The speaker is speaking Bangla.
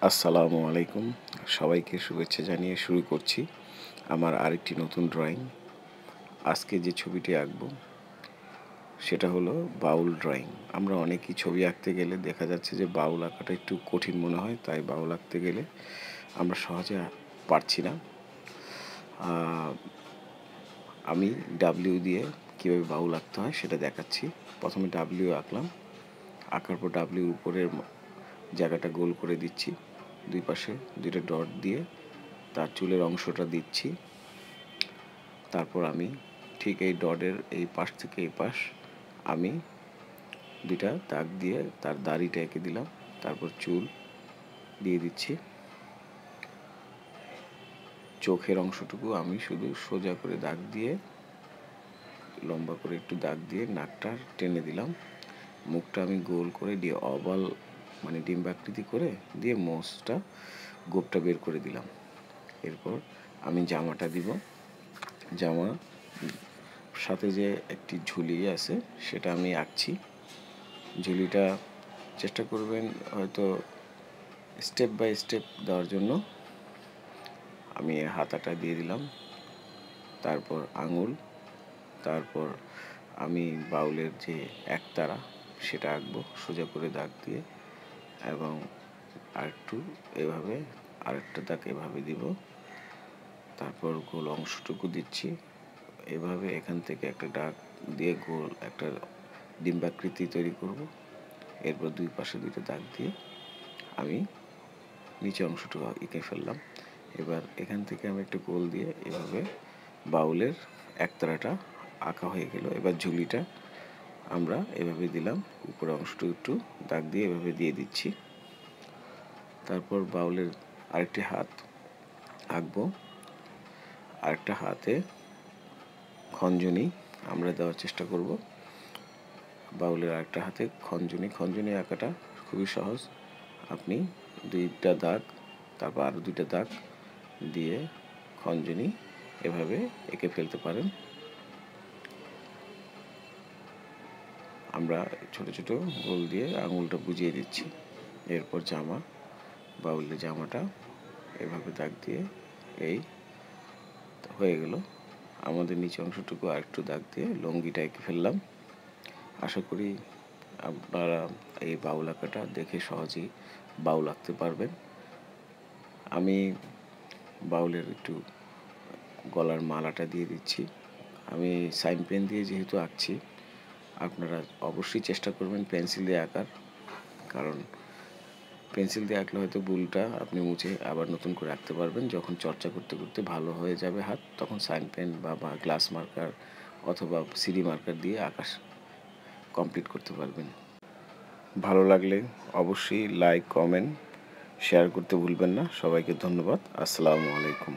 আসসালামু আলাইকুম। সবাইকে শুভেচ্ছা জানিয়ে শুরু করছি আমার আরেকটি নতুন ড্রয়িং। আজকে যে ছবিটি আঁকব সেটা হলো বাউল ড্রয়িং। আমরা অনেকেই ছবি আঁকতে গেলে দেখা যাচ্ছে যে বাউল আঁকাটা একটু কঠিন মনে হয়, তাই বাউল আঁকতে গেলে আমরা সহজে পারছি না। আমি ডাব্লিউ দিয়ে কীভাবে বাউল আঁকতে হয় সেটা দেখাচ্ছি। প্রথমে ডাব্লিউ আঁকলাম, আঁকার পর ডাব্লিউর উপরের জায়গাটা গোল করে দিচ্ছি, দুই পাশে দুইটা ডট দিয়ে তার চুলের অংশটা দিচ্ছি। তারপর আমি ঠিক এই ডটের এই পাশ থেকে এই পাশ আমি দুইটা দাগ দিয়ে তার দাড়িটা এঁকে দিলাম। তারপর চুল দিয়ে দিচ্ছি। চোখের অংশটুকু আমি শুধু সোজা করে দাগ দিয়ে, লম্বা করে একটু দাগ দিয়ে নাকটা টেনে দিলাম। মুখটা আমি গোল করে দিয়ে ওভাল মানে ডিম্বাকৃতি করে দিয়ে মোচটা গোপটা বের করে দিলাম। এরপর আমি জামাটা দিব। জামা সাথে যে একটি ঝুলি আছে সেটা আমি আঁকছি। ঝুলিটা চেষ্টা করবেন হয়তো স্টেপ বাই স্টেপ দেওয়ার জন্য। আমি হাতাটা দিয়ে দিলাম, তারপর আঙুল, তারপর আমি বাউলের যে একতারা সেটা আঁকবো সোজা করে দাগ দিয়ে, এবং আরেকটু এভাবে আরেকটা দাগ এভাবে দিব। তারপর গোল অংশটুকু দিচ্ছি এভাবে, এখান থেকে একটা দাগ দিয়ে গোল একটা ডিম্বাকৃতি তৈরি করব। এরপর দুই পাশে দুইটা দাগ দিয়ে আমি নিচে অংশটুকু এঁকে ফেললাম। এবার এখান থেকে আমি একটা গোল দিয়ে এভাবে বাউলের একতারাটা আঁকা হয়ে গেল। এবার ঝুলিটা আমরা এভাবে দিলাম, উপরে অংশটুকু একটু দাগ দিয়ে এভাবে দিয়ে দিচ্ছি। তারপর বাউলের আরেকটি হাত আঁকবো। আরেকটা হাতে খঞ্জনি আমরা দেওয়ার চেষ্টা করব। বাউলের আরেকটা হাতে খঞ্জনি আঁকাটা খুবই সহজ। আপনি দুইটা দাগ, তারপর আরও দুইটা দাগ দিয়ে খঞ্জনি এভাবে এঁকে ফেলতে পারেন। আমরা ছোট ছোট গোল দিয়ে আঙুলটা বুঝিয়ে দিচ্ছি। এরপর জামা, বাউলের জামাটা এভাবে দাগ দিয়ে এই হয়ে গেল। আমাদের নিচে অংশটুকু আরেকটু দাগ দিয়ে লুঙ্গিটা এঁকে ফেললাম। আশা করি আপনারা এই বাউল আঁকাটা দেখে সহজেই বাউল আঁকতে পারবেন। আমি বাউলের একটু গলার মালাটা দিয়ে দিচ্ছি। আমি সাইন পেন দিয়ে যেহেতু আঁকছি, আপনারা অবশ্যই চেষ্টা করবেন পেন্সিল দিয়ে আঁকার, কারণ পেন্সিল দিয়ে আঁকলে হয়তো ভুলটা আপনি মুছে আবার নতুন করে আঁকতে পারবেন। যখন চর্চা করতে করতে ভালো হয়ে যাবে হাত, তখন সাইন পেন বা গ্লাস মার্কার অথবা সিডি মার্কার দিয়ে আঁকা কমপ্লিট করতে পারবেন। ভালো লাগলে অবশ্যই লাইক, কমেন্ট, শেয়ার করতে ভুলবেন না। সবাইকে ধন্যবাদ। আসসালামু আলাইকুম।